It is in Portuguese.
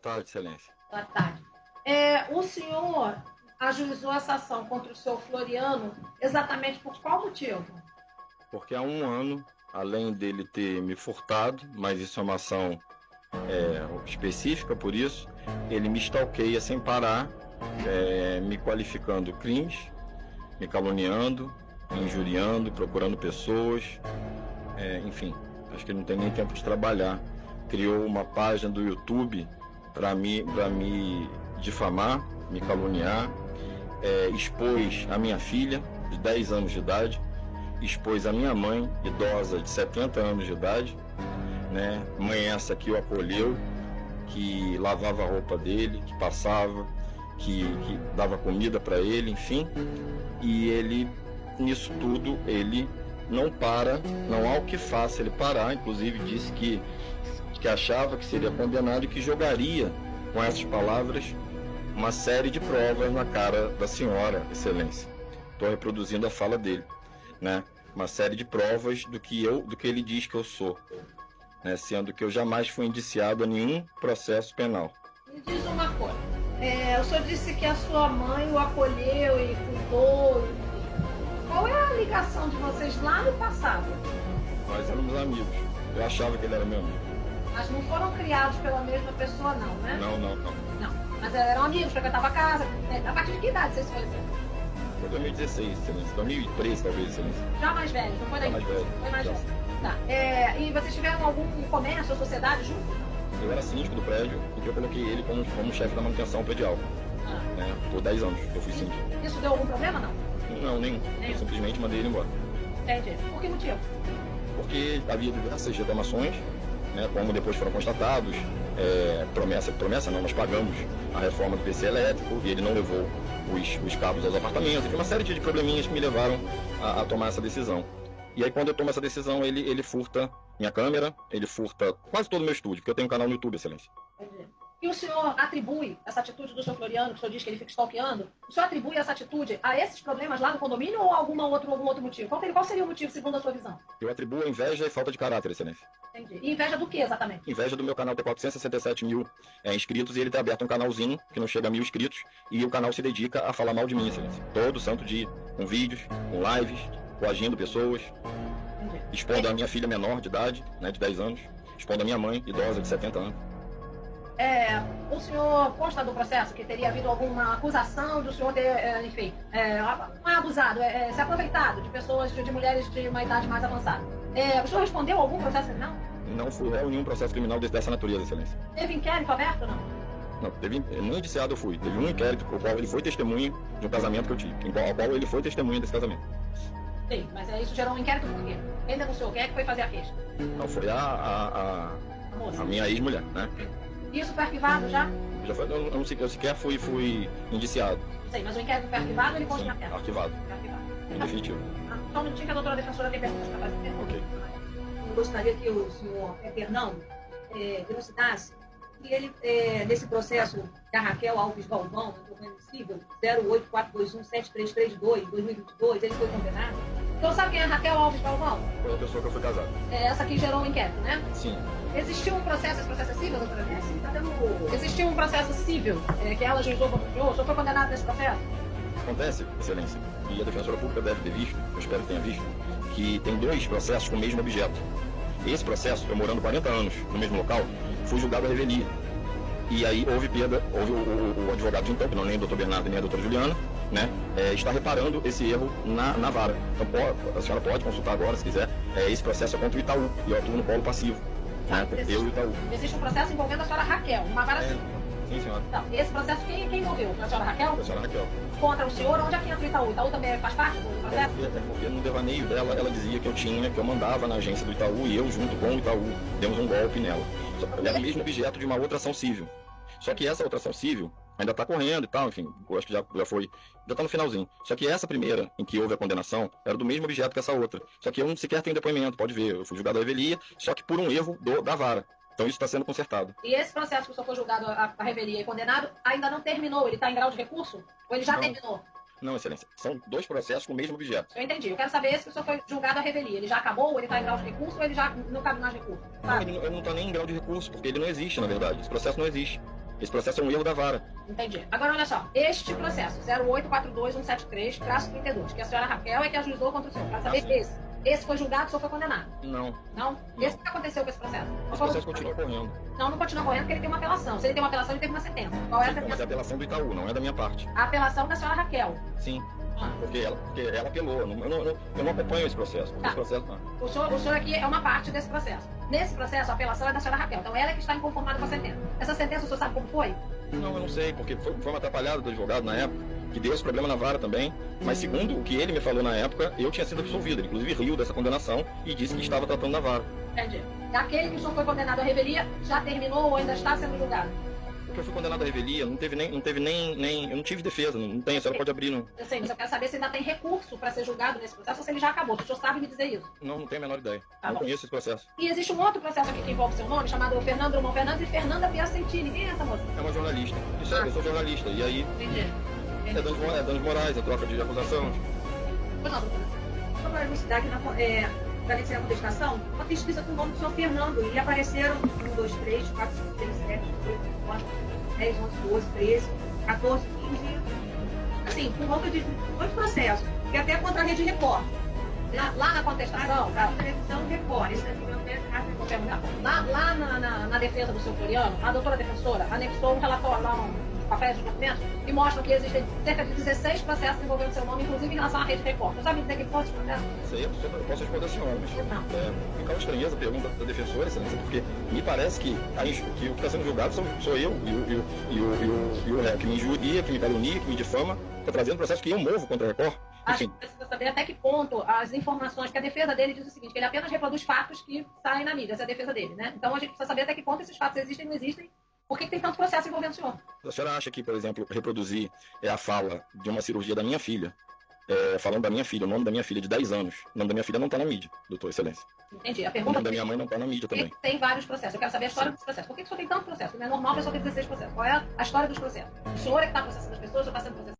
Boa tarde, excelência. Boa tarde. O senhor ajuizou essa ação contra o senhor Floriano exatamente por qual motivo? Porque há um ano, além dele ter me furtado, mas isso é uma ação específica por isso, ele me stalkeia sem parar, me qualificando crimes, me caluniando, me injuriando, procurando pessoas, enfim, acho que ele não tem nem tempo de trabalhar. Criou uma página do YouTube para me difamar, me caluniar, expôs a minha filha de 10 anos de idade, expôs a minha mãe, idosa de 70 anos de idade, né? Mãe essa que o acolheu, que lavava a roupa dele, que passava, que dava comida para ele, enfim. E ele, nisso tudo, ele não para, não há o que faça ele parar. Inclusive disse que achava que seria condenado e que jogaria com essas palavras uma série de provas na cara da senhora, excelência. Estou reproduzindo a fala dele, né? Uma série de provas do que ele diz que eu sou, né? Sendo que eu jamais fui indiciado a nenhum processo penal. Me diz uma coisa, o senhor disse que a sua mãe o acolheu e cuidou. Qual é a ligação de vocês lá no passado? Nós éramos amigos, eu achava que ele era meu amigo. Mas não foram criados pela mesma pessoa não, né? Não. Não, mas eram amigos, frequentavam a casa. A partir de que idade vocês se conheceram? Foi 2016, excelência. 2013, talvez, excelência. Já mais velho, não foi daí? Já mais velho. Foi mais velho. Tá. E vocês tiveram algum comércio ou sociedade junto? Eu era síndico do prédio e eu coloquei ele como chefe da manutenção predial. Né? Por 10 anos eu fui síndico. Isso deu algum problema, não? Não, nenhum. Eu simplesmente mandei ele embora. Entendi. Por que motivo? Porque havia diversas reclamações, né, como depois foram constatados, promessa não, nós pagamos a reforma do PC elétrico e ele não levou os cabos aos apartamentos, enfim, uma série de probleminhas que me levaram a tomar essa decisão. E aí quando eu tomo essa decisão, ele furta minha câmera, ele furta quase todo o meu estúdio, porque eu tenho um canal no YouTube, excelência. Entendi. E o senhor atribui essa atitude do senhor Floriano, que o senhor diz que ele fica stalkeando, o senhor atribui essa atitude a esses problemas lá no condomínio ou a algum outro motivo? Qual seria o motivo, segundo a sua visão? Eu atribuo inveja e falta de caráter, excelência. Entendi. E inveja do que exatamente? Inveja do meu canal ter 467 mil inscritos e ele ter aberto um canalzinho que não chega a 1000 inscritos e o canal se dedica a falar mal de mim, excelência. Todo santo dia, com vídeos, com lives, coagindo pessoas, expondo a minha filha menor de idade, né, de 10 anos, expondo a minha mãe, idosa de 70 anos. O senhor consta do processo que teria havido alguma acusação de o senhor ter, não é abusado, se aproveitado de pessoas, de mulheres de uma idade mais avançada. O senhor respondeu a algum processo criminal? Não fui réu em nenhum processo criminal dessa natureza, excelência. Teve inquérito aberto ou não? Não, nem indiciado eu fui. Teve um inquérito ao qual ele foi testemunha de um casamento que eu tive, ao qual ele foi testemunha desse casamento. Sim, mas isso gerou um inquérito por quê? Quem denunciou? Quem é que foi fazer a queixa? Não, foi a minha ex-mulher, né? Isso foi arquivado já? Já foi, eu sequer fui indiciado. Sei, mas o inquérito foi arquivado ou ele consta na peça? Arquivado. Foi arquivado. Em definitivo. Só um minutinho que a doutora defensora tem perguntas para fazer. Ok. Eu gostaria que o senhor Fernando elucidasse que ele, nesse processo da Raquel Alves Galvão, cível 084217332, 2022, ele foi condenado. Então sabe quem é a Raquel Alves Galvão? Foi a pessoa que eu fui casado. Essa que gerou o inquérito, né? Sim. Existiu um processo, esse processo é cível, doutora? Sim, tá tendo... Existiu um processo cível que ela ajuizou contra o senhor foi condenado nesse processo? Acontece, excelência, e a defensora pública deve ter visto, eu espero que tenha visto, que tem 2 processos com o mesmo objeto. Esse processo, eu morando 40 anos no mesmo local, fui julgado a revelia. E aí houve o advogado de então, que não nem o doutor Bernardo nem a doutora Juliana, né, está reparando esse erro na vara. Então a senhora pode consultar agora, se quiser, esse processo é contra o Itaú, e eu atuo no polo passivo. Né, eu e o Itaú. Existe um processo envolvendo a senhora Raquel, uma vara civil. Sim, senhora. Então, esse processo, quem envolveu? A senhora Raquel? A senhora Raquel. Contra o senhor, onde é que entra o Itaú? O Itaú também faz parte do processo? Porque no devaneio dela, ela dizia que eu mandava na agência do Itaú e eu, junto com o Itaú, demos um golpe nela. Ela era o mesmo objeto de uma outra ação civil. Só que essa outra ação civil ainda está correndo e tal, enfim, eu acho que já está no finalzinho. Só que essa primeira, em que houve a condenação, era do mesmo objeto que essa outra. Só que eu não sequer tenho depoimento, pode ver, eu fui julgado à revelia, só que por um erro da vara. Então isso está sendo consertado. E esse processo que o senhor foi julgado à revelia e condenado ainda não terminou? Ele está em grau de recurso? Ou ele já terminou? Não, excelência. São 2 processos com o mesmo objeto. Eu entendi. Eu quero saber se o senhor foi julgado à revelia. Ele já acabou, ou ele está em grau de recurso, ou ele já não cabe mais recurso? Não, ele não está nem em grau de recurso, porque ele não existe, na verdade. Esse processo não existe. Esse processo é um erro da vara. Entendi. Agora, olha só. Este processo, 0842173-32, que a senhora Raquel é que ajuizou contra o senhor. Quero saber esse. Esse foi julgado, o senhor foi condenado? Não. Não? Esse que aconteceu com esse processo? Esse processo continua correndo. Não continua correndo porque ele tem uma apelação. Se ele tem uma apelação, ele teve uma sentença. Qual é a sentença? Mas é a apelação do Itaú, não é da minha parte. A apelação da senhora Raquel. Sim. Porque ela apelou. Eu não acompanho esse processo. Tá. Esse processo não. O senhor aqui é uma parte desse processo. Nesse processo, a apelação é da senhora Raquel. Então, ela é que está inconformada com a sentença. Essa sentença, o senhor sabe como foi? Não, eu não sei, porque foi uma atrapalhada do advogado na época, que deu esse problema na vara também. Mas segundo o que ele me falou na época, eu tinha sido absolvido. Ele, inclusive, riu dessa condenação e disse que estava tratando da vara. Entendi. Aquele que o senhor foi condenado à revelia já terminou ou ainda está sendo julgado? Porque eu fui condenado à revelia, não teve nem eu não tive defesa, não tem, a senhora pode abrir, não. Eu sei, mas eu quero saber se ainda tem recurso para ser julgado nesse processo ou se ele já acabou. O senhor sabe me dizer isso? Não tenho a menor ideia. Tá Não bom. conheço esse processo. E existe um outro processo aqui que envolve seu nome, chamado Fernando Drummond Fernandes e Fernanda Piacentini. Quem é essa moça? É uma jornalista. Isso é, eu sou jornalista. E aí Entendi. é danos morais, é troca de acusação. Pois não, doutora. Só para elucidar aqui para iniciar a contestação, uma pesquisa com o nome do senhor Fernando, e apareceram 1, 2, 3, 4, 5, 6, 7, 8, 9, 10, 11, 12, 13, 14, 15, assim, por volta de 8 processos, e até contra a Rede Record. Lá na contestação, A televisão Record, esse aqui meu vou perguntar. Lá na defesa do seu Floriano, a doutora defensora anexou um relatório lá, papéis de documentos, que mostram que existem cerca de 16 processos envolvendo seu nome, inclusive em relação à Rede Record. Você sabe me dizer que foram esses processos? Isso aí eu posso responder a senhora, mas me causa estranheza a pergunta da defensora, excelência, porque me parece que o que está sendo julgado sou eu e o réu que me injuria, que me calunia, que me difama, está trazendo processo que eu movo contra a Record. A gente precisa saber até que ponto as informações, que a defesa dele diz o seguinte, que ele apenas reproduz fatos que saem na mídia, essa é a defesa dele, né? Então a gente precisa saber até que ponto esses fatos existem ou não existem. Por que tem tanto processo envolvendo o senhor? A senhora acha que, por exemplo, reproduzir a fala de uma cirurgia da minha filha, falando da minha filha, o nome da minha filha de 10 anos, o nome da minha filha não está na mídia, doutor Excelência. Entendi. A O pergunta nome da minha mãe não está na mídia também. Tem vários processos. Eu quero saber a história dos processos. Por que o senhor tem tanto processo? Não é normal a pessoa ter 16 processos. Qual é a história dos processos? O senhor é que está processando as pessoas ou está sendo processado?